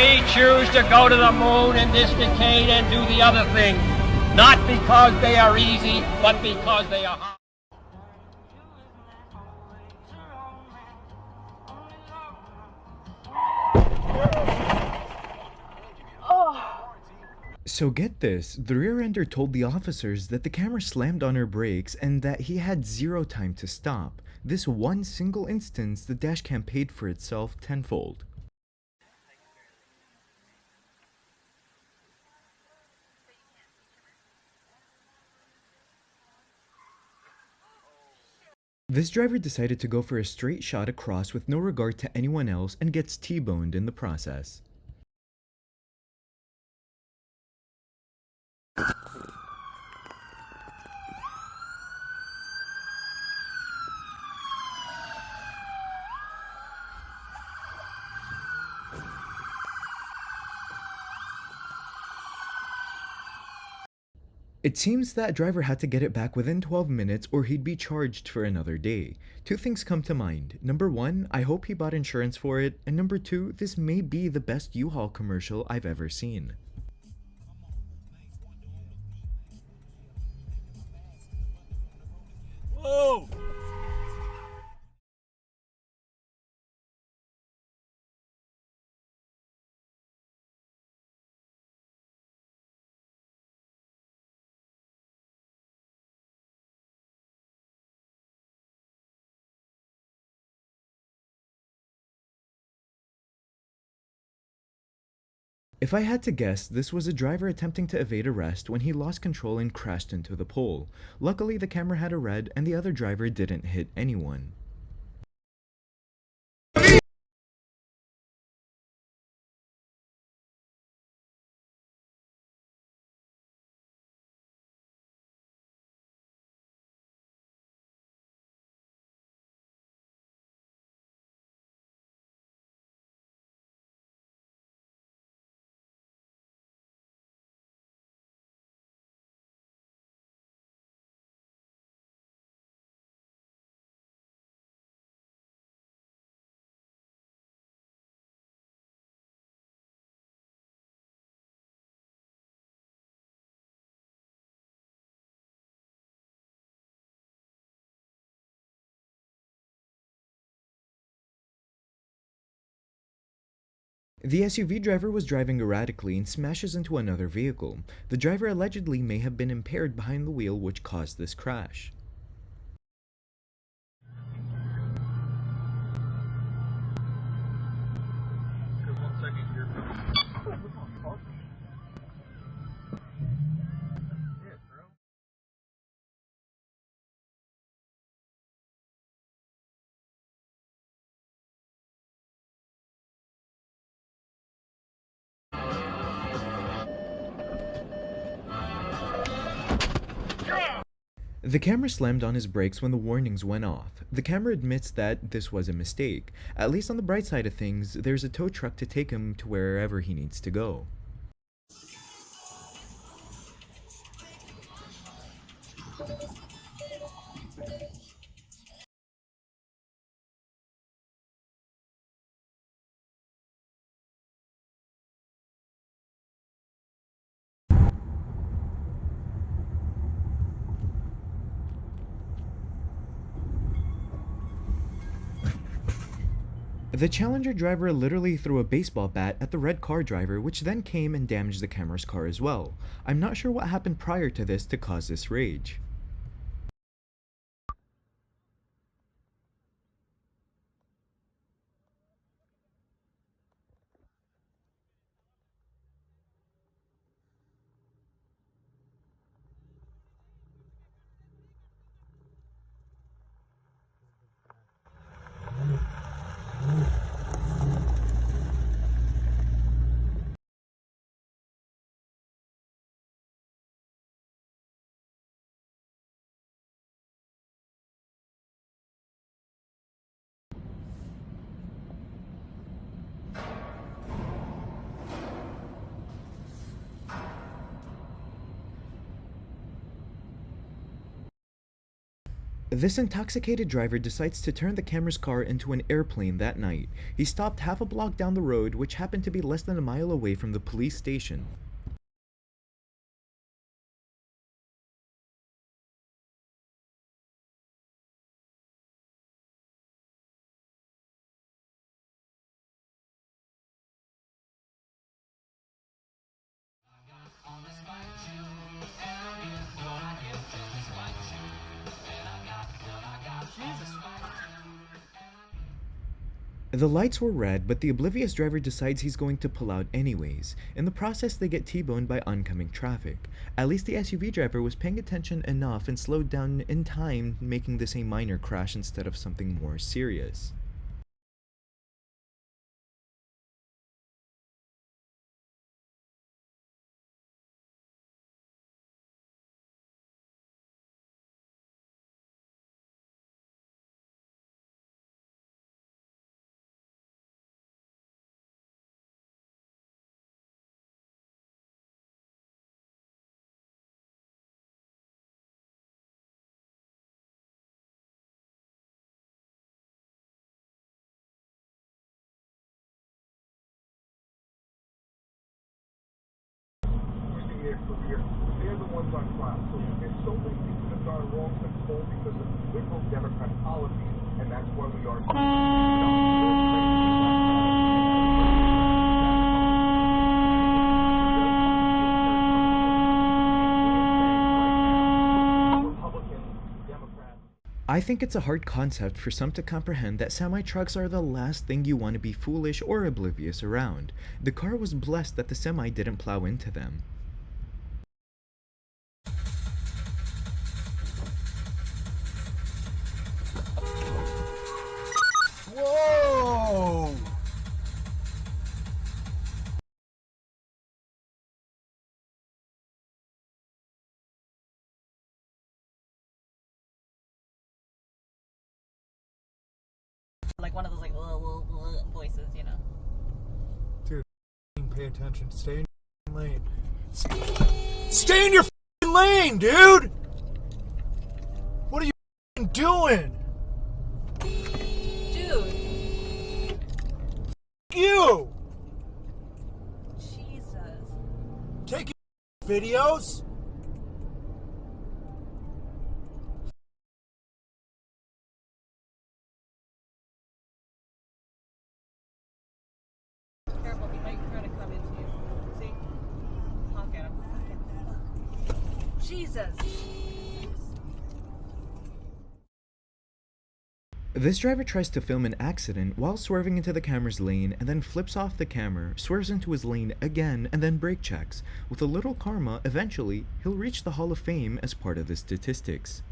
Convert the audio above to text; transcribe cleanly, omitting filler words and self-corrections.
We choose to go to the moon in this decade and do the other thing, not because they are easy, but because they are hard. So get this, the rear-ender told the officers that the camera slammed on her brakes and that he had zero time to stop. This one single instance, the dashcam paid for itself tenfold. This driver decided to go for a straight shot across with no regard to anyone else and gets T-boned in the process. It seems that driver had to get it back within 12 minutes or he'd be charged for another day. Two things come to mind. Number one, I hope he bought insurance for it, and number two, this may be the best U-Haul commercial I've ever seen. Whoa! If I had to guess, this was a driver attempting to evade arrest when he lost control and crashed into the pole. Luckily, the camera had a red and the other driver didn't hit anyone. The SUV driver was driving erratically and smashes into another vehicle. The driver allegedly may have been impaired behind the wheel, which caused this crash. The camera slammed on his brakes when the warnings went off. The camera admits that this was a mistake. At least on the bright side of things, there's a tow truck to take him to wherever he needs to go. The Challenger driver literally threw a baseball bat at the red car driver, which then came and damaged the camera's car as well. I'm not sure what happened prior to this to cause this rage. This intoxicated driver decides to turn the camera's car into an airplane that night. He stopped half a block down the road, which happened to be less than a mile away from the police station. The lights were red, but the oblivious driver decides he's going to pull out anyways. In the process, they get T-boned by oncoming traffic. At least the SUV driver was paying attention enough and slowed down in time, making this a minor crash instead of something more serious. Their career, they're the ones on trial. So there's so many things that have gone wrong in the poll because of liberal Democrat policies, and that's why we are. I think it's a hard concept for some to comprehend that semi-trucks are the last thing you want to be foolish or oblivious around. The car was blessed that the semi didn't plow into them. Whoa! Like one of those like voices, you know. Dude, pay attention. Stay in your lane. Stay in your lane, dude! What are you doing? Dude. You! Jesus. Taking videos? Careful, he might try to come into you. See? Honk at him. Jesus. This driver tries to film an accident while swerving into the camera's lane and then flips off the camera, swerves into his lane again, and then brake checks. With a little karma, eventually, he'll reach the Hall of Fame as part of the statistics.